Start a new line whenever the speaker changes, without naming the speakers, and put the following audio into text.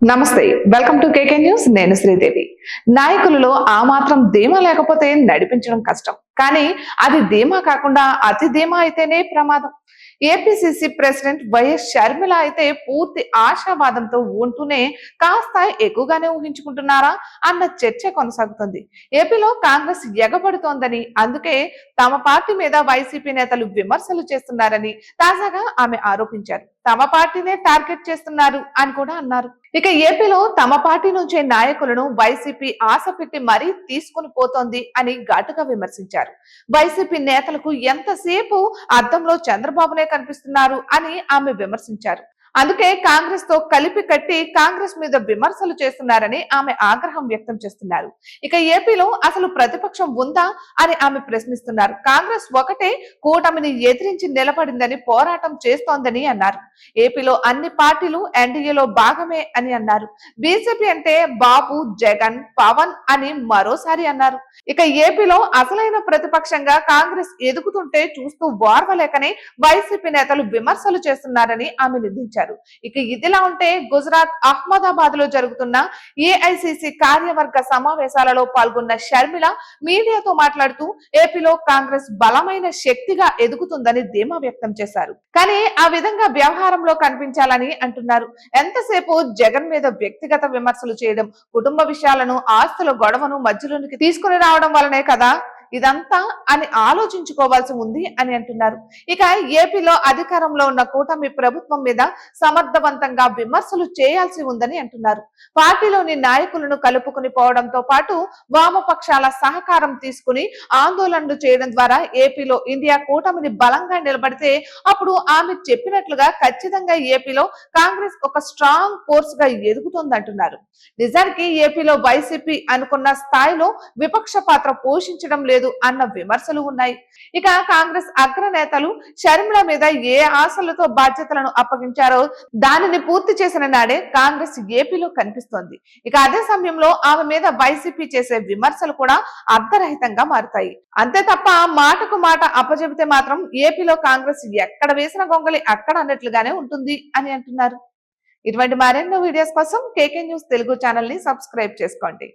నమస్తే, welcome to KK news. నేను శ్రీదేవి. నాయకులలో ఆ మాత్రం ధీమా లేకపోతే నడిపించడం కష్టం, కానీ అది ధీమా కాకుండా అతి ధీమా అయితేనే ప్రమాదం. ఏపీసీసీ ప్రెసిడెంట్ వైఎస్ షర్మిల అయితే పూర్తి ఆశావాదంతో ఉంటూనే కాస్త ఎక్కువగానే ఊహించుకుంటున్నారా అన్న చర్చ కొనసాగుతుంది. ఏపీలో కాంగ్రెస్ ఎగబడుతోందని, అందుకే తమ పార్టీ మీద వైసీపీ నేతలు విమర్శలు చేస్తున్నారని తాజాగా ఆమె ఆరోపించారు. తమ పార్టీనే టార్గెట్ చేస్తున్నారు అని కూడా అన్నారు. ఇక ఏపీలో తమ పార్టీ నుంచే నాయకులను వైసీపీ ఆశ పెట్టి మరీ తీసుకుని పోతోంది అని ఘాటుగా విమర్శించారు. వైసీపీ నేతలకు ఎంతసేపు అద్దంలో చంద్రబాబునే కనిపిస్తున్నారు అని ఆమె విమర్శించారు. అందుకే కాంగ్రెస్ తో కలిపి కట్టి కాంగ్రెస్ మీద విమర్శలు చేస్తున్నారని ఆమె ఆగ్రహం వ్యక్తం చేస్తున్నారు. ఇక ఏపీలో అసలు ప్రతిపక్షం ఉందా అని ఆమె ప్రశ్నిస్తున్నారు. కాంగ్రెస్ ఒకటే కూటమిని ఎదిరించి నిలబడిందని, పోరాటం చేస్తోందని అన్నారు. ఏపీలో అన్ని పార్టీలు ఎన్డీఏలో భాగమే అని అన్నారు. బీజేపీ అంటే బాబు, జగన్, పవన్ అని మరోసారి అన్నారు. ఇక ఏపీలో అసలైన ప్రతిపక్షంగా కాంగ్రెస్ ఎదుగుతుంటే చూస్తూ ఓర్వలేకనే వైసీపీ నేతలు విమర్శలు చేస్తున్నారని ఆమె నిందించారు. ఇక ఇదిలా ఉంటే గుజరాత్ అహ్మదాబాద్ లో జరుగుతున్న ఏఐసిసి కార్యవర్గ సమావేశాలలో పాల్గొన్న షర్మిల మీడియాతో మాట్లాడుతూ ఏపీలో కాంగ్రెస్ బలమైన శక్తిగా ఎదుగుతుందని ధీమా వ్యక్తం చేశారు. కానీ ఆ విధంగా వ్యవహారంలో కనిపించాలని అంటున్నారు. ఎంతసేపు జగన్ మీద వ్యక్తిగత విమర్శలు చేయడం, కుటుంబ విషయాలను, ఆస్తుల గొడవను మధ్యలోనికి తీసుకుని రావడం వల్లనే కదా ఇదంతా అని ఆలోచించుకోవాల్సి ఉంది అని అంటున్నారు. ఇక ఏపీలో అధికారంలో ఉన్న కూటమి ప్రభుత్వం మీద సమర్థవంతంగా విమర్శలు చేయాల్సి ఉందని అంటున్నారు. పార్టీలోని నాయకులను కలుపుకుని పోవడంతో పాటు వామపక్షాల సహకారం తీసుకుని ఆందోళనలు చేయడం ద్వారా ఏపీలో ఇండియా కూటమిని బలంగా నిలబడితే అప్పుడు ఆమె చెప్పినట్లుగా ఖచ్చితంగా ఏపీలో కాంగ్రెస్ ఒక స్ట్రాంగ్ ఫోర్స్ గా ఎదుగుతోందంటున్నారు. నిజానికి ఏపీలో వైసీపీ అనుకున్న స్థాయిలో విపక్ష పాత్ర పోషించడం లేదు అన్న విమర్శలు ఉన్నాయి. ఇక కాంగ్రెస్ అగ్రనేతలు షర్మిల మీద ఏ ఆశలతో బాధ్యతలను అప్పగించారో దానిని పూర్తి చేసిన నాడే కాంగ్రెస్ ఏపీలో కనిపిస్తోంది. ఇక అదే సమయంలో ఆమె మీద వైసీపీ చేసే విమర్శలు కూడా అర్థరహితంగా మారుతాయి. అంతే తప్ప మాటకు మాట అప్పచెబితే మాత్రం ఏపీలో కాంగ్రెస్ ఎక్కడ వేసిన గొంగలి అక్కడ అన్నట్లుగానే ఉంటుంది అని అంటున్నారు. ఇటువంటి మరెన్నో వీడియోస్ కోసం కేకే న్యూస్ తెలుగు ఛానల్ ని సబ్స్క్రైబ్ చేసుకోండి.